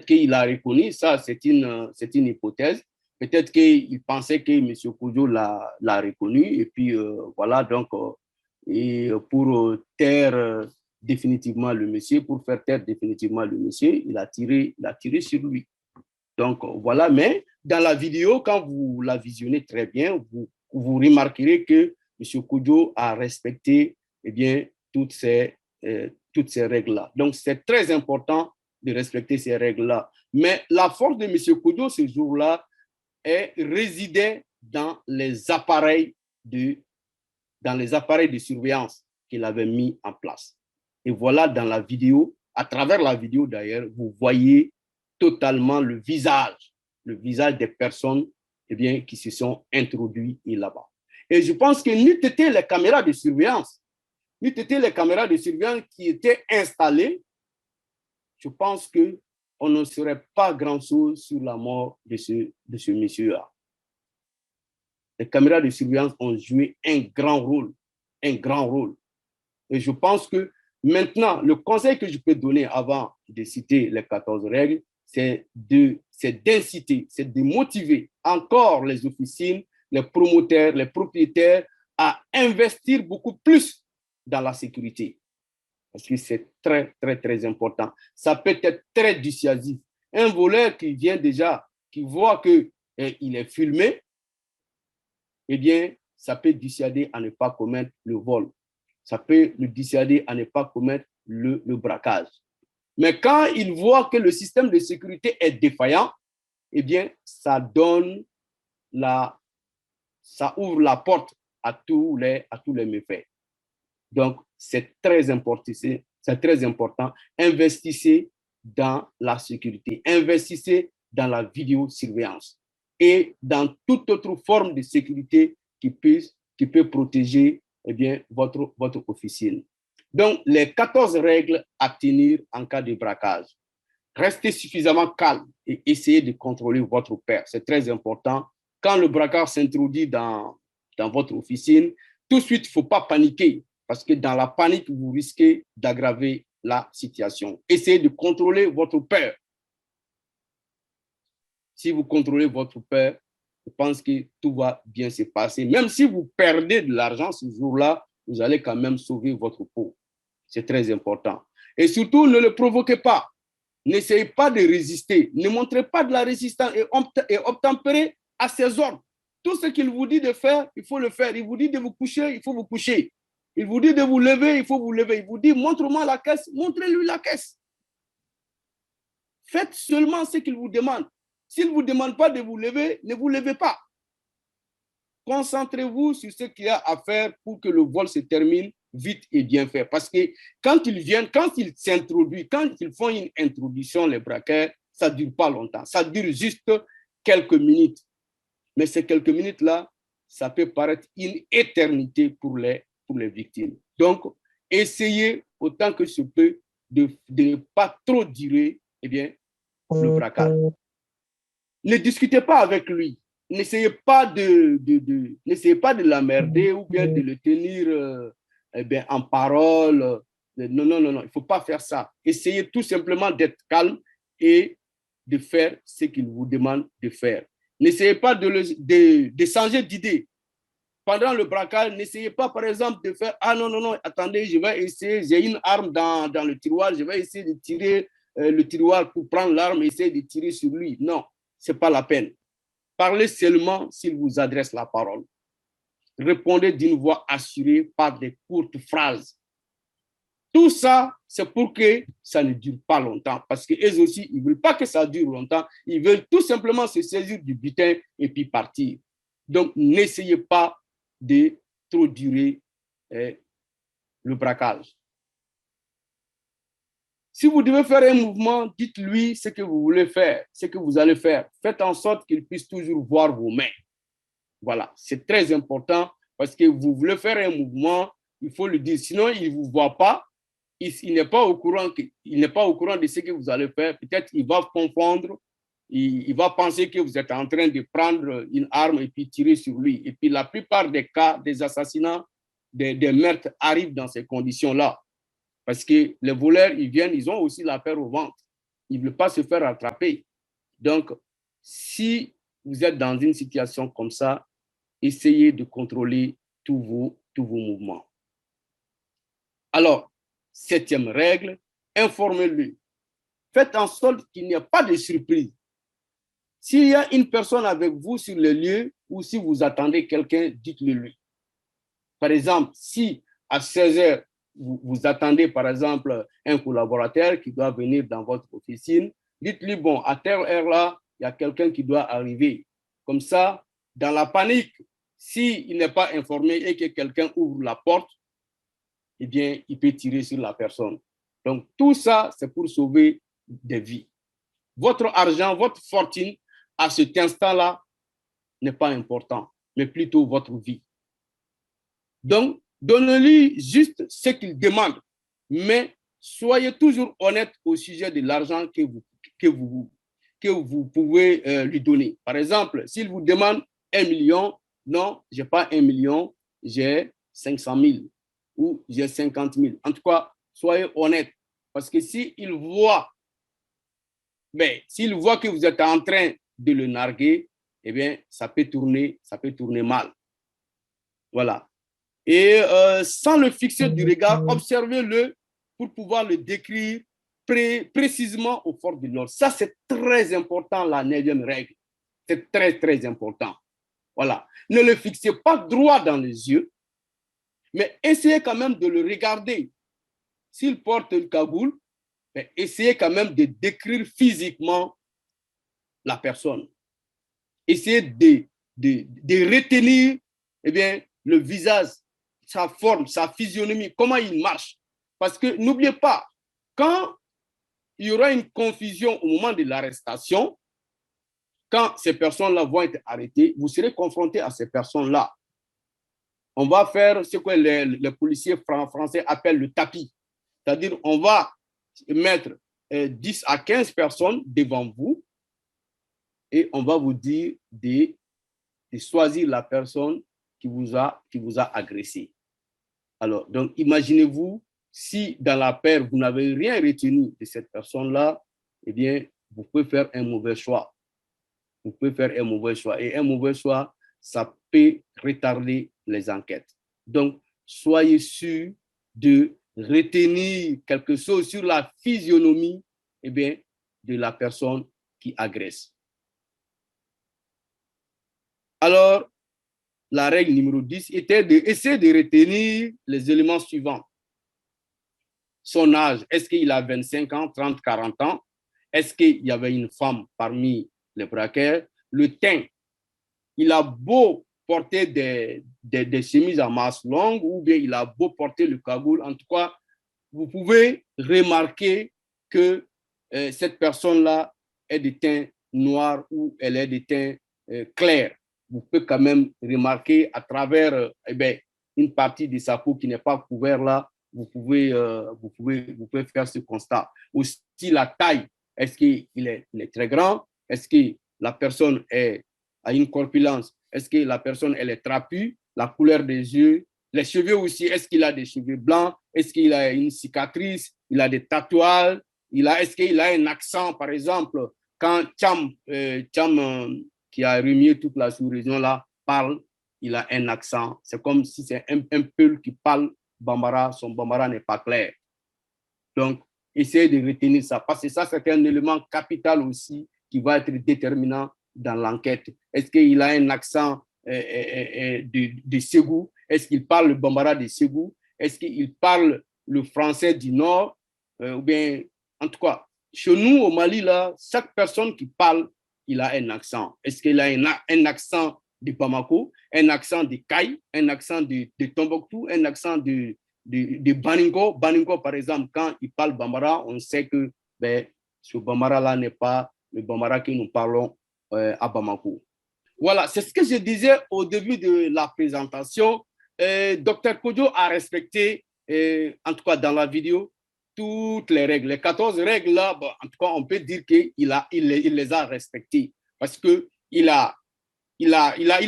qu'il a reconnu, ça c'est une hypothèse. Peut-être qu'il pensait que M. Koudio l'a reconnu. Et puis voilà, donc, et pour taire définitivement le monsieur, pour faire taire définitivement le monsieur, il a tiré sur lui. Donc voilà, mais dans la vidéo, quand vous la visionnez très bien, vous remarquerez que M. Koudio a respecté eh bien, toutes ces règles-là. Donc c'est très important de respecter ces règles-là. Mais la force de M. Koudio ce jour-là résidait dans les appareils de surveillance qu'il avait mis en place. Et voilà dans la vidéo, à travers la vidéo d'ailleurs, vous voyez totalement le visage des personnes eh bien, qui se sont introduites là-bas. Et je pense que n'eût été les caméras de surveillance, n'eût été les caméras de surveillance qui étaient installées, je pense qu'on ne saurait pas grand-chose sur la mort de ce monsieur-là. Les caméras de surveillance ont joué un grand rôle. Et je pense que maintenant, le conseil que je peux donner avant de citer les 14 règles, c'est d'inciter, c'est de motiver encore les officines, les promoteurs, les propriétaires à investir beaucoup plus dans la sécurité. Parce que c'est très, très, très important. Ça peut être très dissuasif. Un voleur qui vient déjà, qui voit qu'il est filmé, eh bien, ça peut dissuader à ne pas commettre le vol. Ça peut le dissuader à ne pas commettre le braquage. Mais quand il voit que le système de sécurité est défaillant, eh bien, ça ouvre la porte à tous les méfaits. Donc, c'est très important. Investissez dans la sécurité. Investissez dans la vidéosurveillance et dans toute autre forme de sécurité qui peut protéger eh bien, votre officine. Donc, les 14 règles à tenir en cas de braquage. Restez suffisamment calme et essayez de contrôler votre père. C'est très important. Quand le braquage s'introduit dans votre officine, tout de suite, il ne faut pas paniquer parce que dans la panique, vous risquez d'aggraver la situation. Essayez de contrôler votre père. Si vous contrôlez votre père, je pense que tout va bien se passer. Même si vous perdez de l'argent ce jour-là, vous allez quand même sauver votre peau. C'est très important. Et surtout, ne le provoquez pas. N'essayez pas de résister. Ne montrez pas de la résistance et obtempérez à ses ordres. Tout ce qu'il vous dit de faire, il faut le faire. Il vous dit de vous coucher, il faut vous coucher. Il vous dit de vous lever, il faut vous lever. Il vous dit, montre-moi la caisse, montrez-lui la caisse. Faites seulement ce qu'il vous demande. S'il ne vous demande pas de vous lever, ne vous levez pas. Concentrez-vous sur ce qu'il y a à faire pour que le vol se termine vite et bien fait. Parce que quand ils viennent, quand ils s'introduisent, quand ils font une introduction, les braqueurs, ça ne dure pas longtemps. Ça dure juste quelques minutes. Mais ces quelques minutes-là, ça peut paraître une éternité pour les victimes. Donc, essayez autant que ce peut de ne pas trop durer eh bien, le braquage. Ne discutez pas avec lui. N'essayez pas de l'emmerder ou bien de le tenir eh bien, en parole. Non. Il ne faut pas faire ça. Essayez tout simplement d'être calme et de faire ce qu'il vous demande de faire. N'essayez pas de changer d'idée. Pendant le braquage, n'essayez pas, par exemple, de faire « Ah non, attendez, je vais essayer, j'ai une arme dans le tiroir, je vais essayer de tirer le tiroir pour prendre l'arme et essayer de tirer sur lui. » Non, ce n'est pas la peine. Parlez seulement s'il vous adresse la parole. Répondez d'une voix assurée par des courtes phrases. Tout ça, c'est pour que ça ne dure pas longtemps. Parce qu'eux aussi, ils ne veulent pas que ça dure longtemps. Ils veulent tout simplement se saisir du butin et puis partir. Donc, n'essayez pas de trop durer le braquage. Si vous devez faire un mouvement, dites-lui ce que vous voulez faire, ce que vous allez faire. Faites en sorte qu'il puisse toujours voir vos mains. Voilà, c'est très important parce que vous voulez faire un mouvement, il faut le dire. Sinon, il ne vous voit pas. Il n'est pas au courant de ce que vous allez faire. Peut-être qu'il va confondre, il va penser que vous êtes en train de prendre une arme et puis tirer sur lui. Et puis la plupart des cas, des assassinats, des meurtres arrivent dans ces conditions-là. Parce que les voleurs, ils viennent, ils ont aussi la peur au ventre. Il ne veut pas se faire attraper. Donc, si vous êtes dans une situation comme ça, essayez de contrôler tous vos mouvements. Alors, 7e règle, informez-le. Faites en sorte qu'il n'y ait pas de surprise. S'il y a une personne avec vous sur le lieu ou si vous attendez quelqu'un, dites-le lui. Par exemple, si à 16 heures, vous attendez par exemple un collaborateur qui doit venir dans votre officine, dites-lui, bon, à telle heure-là, il y a quelqu'un qui doit arriver. Comme ça, dans la panique, s'il n'est pas informé et que quelqu'un ouvre la porte, eh bien, il peut tirer sur la personne. Donc, tout ça, c'est pour sauver des vies. Votre argent, votre fortune, à cet instant-là, n'est pas important, mais plutôt votre vie. Donc, donnez-lui juste ce qu'il demande, mais soyez toujours honnête au sujet de l'argent que vous pouvez lui donner. Par exemple, s'il vous demande 1 million, non, je n'ai pas 1 million, j'ai 500 000 ou j'ai 50 000. En tout cas, soyez honnête, parce que s'il voit que vous êtes en train de le narguer, eh bien, ça peut tourner mal. Voilà. Et sans le fixer du regard, observez-le pour pouvoir le décrire précisément aux forces de l'ordre. Ça, c'est très important, la 9e règle. C'est très, très important. Voilà. Ne le fixez pas droit dans les yeux, mais essayez quand même de le regarder. S'il porte une cagoule, essayez quand même de décrire physiquement la personne. Essayez de retenir le visage, sa forme, sa physionomie, comment il marche. Parce que n'oubliez pas, quand il y aura une confusion au moment de l'arrestation, quand ces personnes-là vont être arrêtées, vous serez confrontés à ces personnes-là. On va faire ce que les policiers français appellent le tapis. C'est-à-dire, on va mettre 10 à 15 personnes devant vous et on va vous dire de choisir la personne qui vous a agressé. Alors, donc, imaginez-vous, si dans la paire, vous n'avez rien retenu de cette personne-là, eh bien, vous pouvez faire un mauvais choix. Vous pouvez faire un mauvais choix. Et un mauvais choix, ça peut retarder les enquêtes. Donc, soyez sûr de retenir quelque chose sur la physionomie de la personne qui agresse. Alors, la règle numéro 10 était d'essayer de retenir les éléments suivants. Son âge, est-ce qu'il a 25 ans, 30, 40 ans? Est-ce qu'il y avait une femme parmi les braqueurs? Le teint, il a beau porter des chemises à manches longues ou bien il a beau porter le cagoule. En tout cas, vous pouvez remarquer que cette personne-là est de teint noir ou elle est de teint clair. Vous pouvez quand même remarquer à travers une partie de sa peau qui n'est pas couverte là, vous pouvez faire ce constat. Aussi la taille, est-ce qu'il est très grand? Est-ce que la personne a une corpulence? Est-ce que la personne elle est trapue? La couleur des yeux, les cheveux aussi, est-ce qu'il a des cheveux blancs? Est-ce qu'il a une cicatrice? Il a des tatouages? Est-ce qu'il a un accent, par exemple, quand Cham qui a remué toute la sous-région là, parle, il a un accent. C'est comme si c'est un Peul qui parle Bambara, son Bambara n'est pas clair. Donc, essayez de retenir ça, parce que ça, c'est un élément capital aussi qui va être déterminant dans l'enquête. Est-ce qu'il a un accent de Ségou? Est-ce qu'il parle le Bambara de Ségou? Est-ce qu'il parle le français du Nord? Ou bien, en tout cas, chez nous, au Mali, là, chaque personne qui parle, il a un accent. Est-ce qu'il a un accent de Bamako, un accent de Kaï, un accent de Tombouctou, un accent de Baningo? Baningo, par exemple, quand il parle Bambara, on sait que ce Bambara-là n'est pas le Bambara que nous parlons à Bamako. Voilà, c'est ce que je disais au début de la présentation. Dr Kodjo a respecté, en tout cas dans la vidéo, toutes les règles. Les 14 règles là, bon, en tout cas, on peut dire qu'il les a respectées parce qu'il a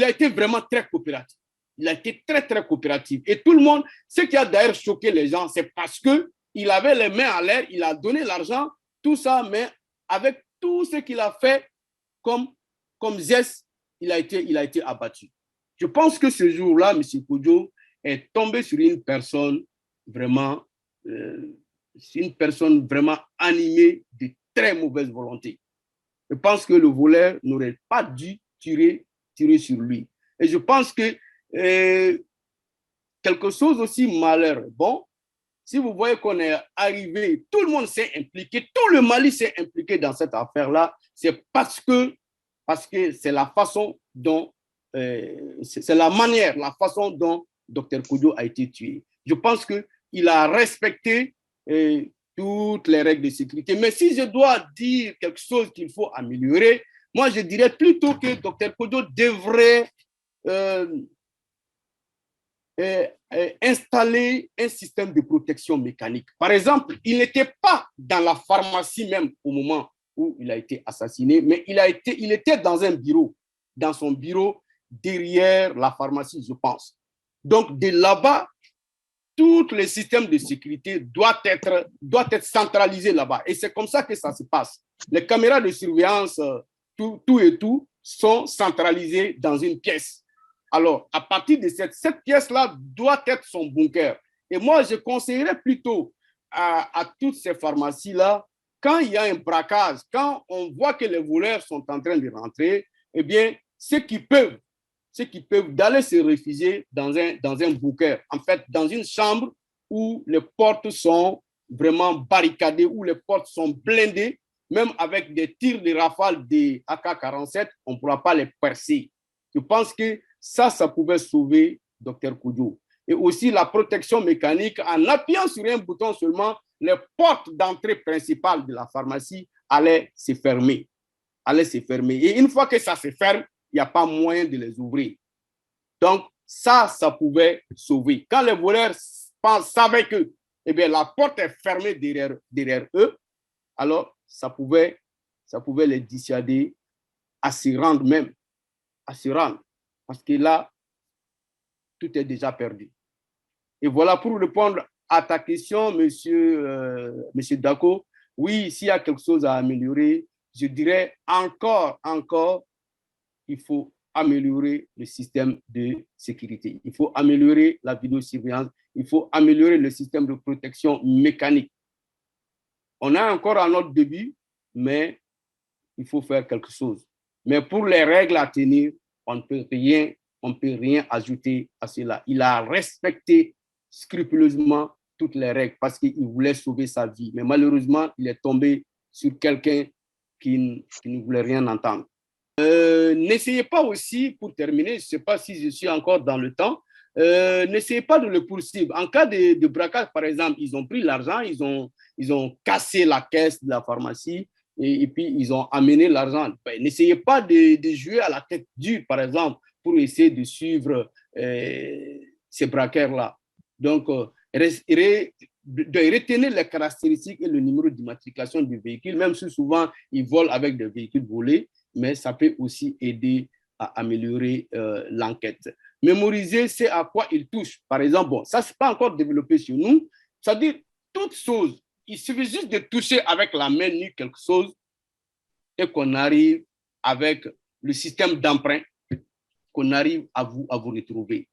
été vraiment très coopératif. Il a été très, très coopératif. Et tout le monde, ce qui a d'ailleurs choqué les gens, c'est parce qu'il avait les mains en l'air, il a donné l'argent, tout ça, mais avec tout ce qu'il a fait comme geste, il a été abattu. Je pense que ce jour-là, M. Kodjo est tombé sur une personne vraiment, animée de très mauvaise volonté. Je pense que le voleur n'aurait pas dû tirer sur lui. Et je pense que quelque chose aussi malheureux. Bon, si vous voyez qu'on est arrivé, tout le monde s'est impliqué, tout le Mali s'est impliqué dans cette affaire-là, c'est parce que c'est la façon dont, c'est la manière, la façon dont Dr Kodjo a été tué. Je pense qu'il a respecté toutes les règles de sécurité. Mais si je dois dire quelque chose qu'il faut améliorer, moi je dirais plutôt que Dr Kodjo devrait installer un système de protection mécanique. Par exemple, il n'était pas dans la pharmacie même au moment où il a été assassiné, mais il était dans un bureau, dans son bureau derrière la pharmacie, je pense. Donc, de là-bas, tout le système de sécurité doit être centralisé là-bas. Et c'est comme ça que ça se passe. Les caméras de surveillance, tout sont centralisées dans une pièce. Alors, à partir de cette pièce-là doit être son bunker. Et moi, je conseillerais plutôt à toutes ces pharmacies-là, quand il y a un braquage, quand on voit que les voleurs sont en train de rentrer, eh bien, ceux qui peuvent d'aller se réfugier dans un bunker, en fait, dans une chambre où les portes sont vraiment barricadées, où les portes sont blindées, même avec des tirs de rafale des AK-47, on ne pourra pas les percer. Je pense que ça pouvait sauver Dr Kodjo. Et aussi la protection mécanique, en appuyant sur un bouton seulement, les portes d'entrée principale de la pharmacie allaient se fermer. Et une fois que ça se ferme, il n'y a pas moyen de les ouvrir. Donc, ça pouvait sauver. Quand les voleurs savaient que la porte est fermée derrière eux, alors ça pouvait les dissuader à se rendre même. Parce que là, tout est déjà perdu. Et voilà, pour répondre à ta question, monsieur Dako, oui, s'il y a quelque chose à améliorer, je dirais encore, il faut améliorer le système de sécurité. Il faut améliorer la vidéosurveillance. Il faut améliorer le système de protection mécanique. On a encore à notre début, mais il faut faire quelque chose. Mais pour les règles à tenir, on ne peut rien ajouter à cela. Il a respecté scrupuleusement toutes les règles parce qu'il voulait sauver sa vie. Mais malheureusement, il est tombé sur quelqu'un qui ne voulait rien entendre. N'essayez pas aussi, pour terminer, je ne sais pas si je suis encore dans le temps, n'essayez pas de le poursuivre. En cas de braquage, par exemple, ils ont pris l'argent, ils ont cassé la caisse de la pharmacie et puis ils ont amené l'argent. N'essayez pas de jouer à la tête dure, par exemple, pour essayer de suivre ces braqueurs-là. Donc, retenez les caractéristiques et le numéro d'immatriculation du véhicule, même si souvent ils volent avec des véhicules volés, mais ça peut aussi aider à améliorer l'enquête. Mémoriser, c'est à quoi il touche. Par exemple, bon, ça, ce n'est pas encore développé sur nous. C'est-à-dire, toute chose, il suffit juste de toucher avec la main nue quelque chose et qu'on arrive avec le système d'emprunt, qu'on arrive à vous retrouver.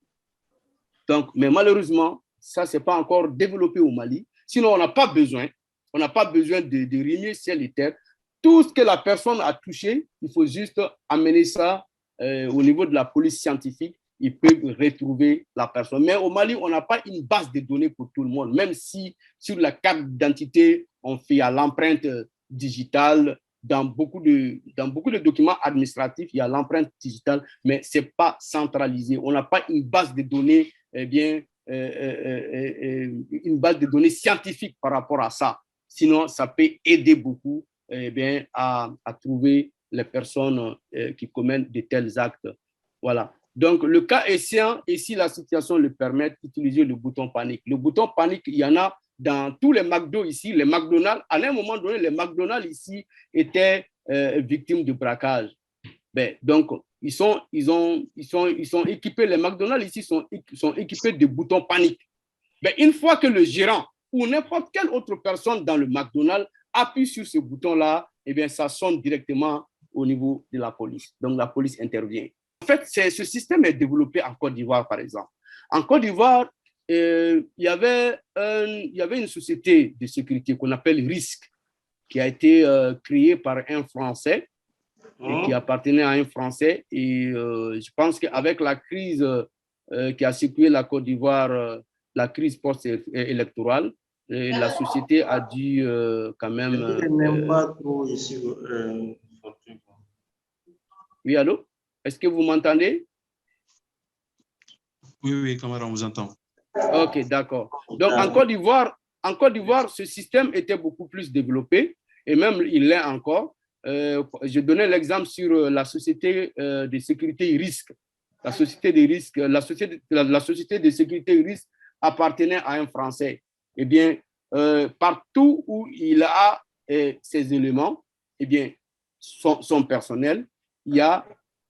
Donc, mais malheureusement, ça, ce n'est pas encore développé au Mali. Sinon, on n'a pas besoin de régner ciel et terre. Tout ce que la personne a touché, il faut juste amener ça au niveau de la police scientifique. Ils peuvent retrouver la personne. Mais au Mali, on n'a pas une base de données pour tout le monde. Même si sur la carte d'identité, on fait à l'empreinte digitale. Dans beaucoup de documents administratifs, il y a l'empreinte digitale, mais ce n'est pas centralisé. On n'a pas une base de données, une base de données scientifique par rapport à ça. Sinon, ça peut aider beaucoup à trouver les personnes qui commettent de tels actes. Voilà. Donc, le cas échéant, et si la situation le permet, utiliser le bouton panique. Le bouton panique, il y en a dans tous les McDo ici, les McDonald's. À un moment donné, les McDonald's ici étaient victimes de braquage. Donc, ils sont équipés, les McDonald's ici sont équipés de boutons panique. Une fois que le gérant ou n'importe quelle autre personne dans le McDonald's appuie sur ce bouton-là, eh bien, ça sonne directement au niveau de la police. Donc, la police intervient. En fait, ce système est développé en Côte d'Ivoire, par exemple. En Côte d'Ivoire, il y avait une société de sécurité qu'on appelle RISC, qui a été créée par un Français et qui appartenait à un Français. Et je pense qu'avec la crise qui a secoué la Côte d'Ivoire, la crise post-électorale, la société a dû quand même... Oui, allô? Est-ce que vous m'entendez? Oui, camarade, on vous entend. Ok, d'accord. Donc, en Côte d'Ivoire, ce système était beaucoup plus développé, et même il l'est encore. Je donnais l'exemple sur la société de sécurité risque. La société de risque, la société de sécurité risque appartenait à un Français. Eh bien, partout où il a ces éléments, eh bien, son personnel, il y a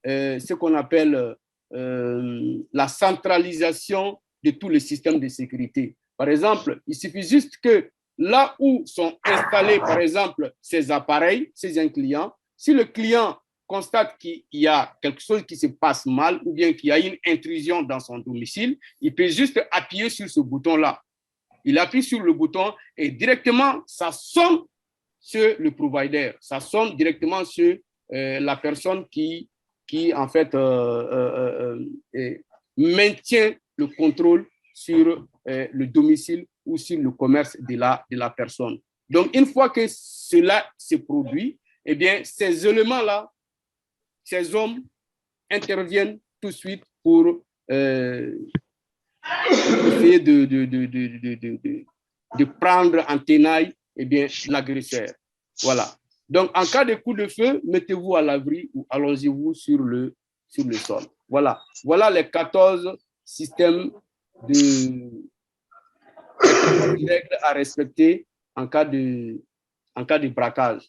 ce qu'on appelle la centralisation de tous les systèmes de sécurité. Par exemple, il suffit juste que là où sont installés, par exemple, ces appareils, ces un client, si le client constate qu'il y a quelque chose qui se passe mal ou bien qu'il y a une intrusion dans son domicile, il peut juste appuyer sur ce bouton-là. Il appuie sur le bouton et directement, ça sonne sur le provider, ça sonne directement sur la personne qui en fait, maintient le contrôle sur le domicile ou sur le commerce de la personne. Donc, une fois que cela se produit, eh bien, ces éléments-là, ces hommes interviennent tout de suite pour essayer de prendre en tenaille, eh bien, l'agresseur. Voilà. Donc, en cas de coup de feu, mettez-vous à l'abri ou allongez-vous sur le sol. Voilà. Voilà les 14 systèmes de règles à respecter en cas de braquage.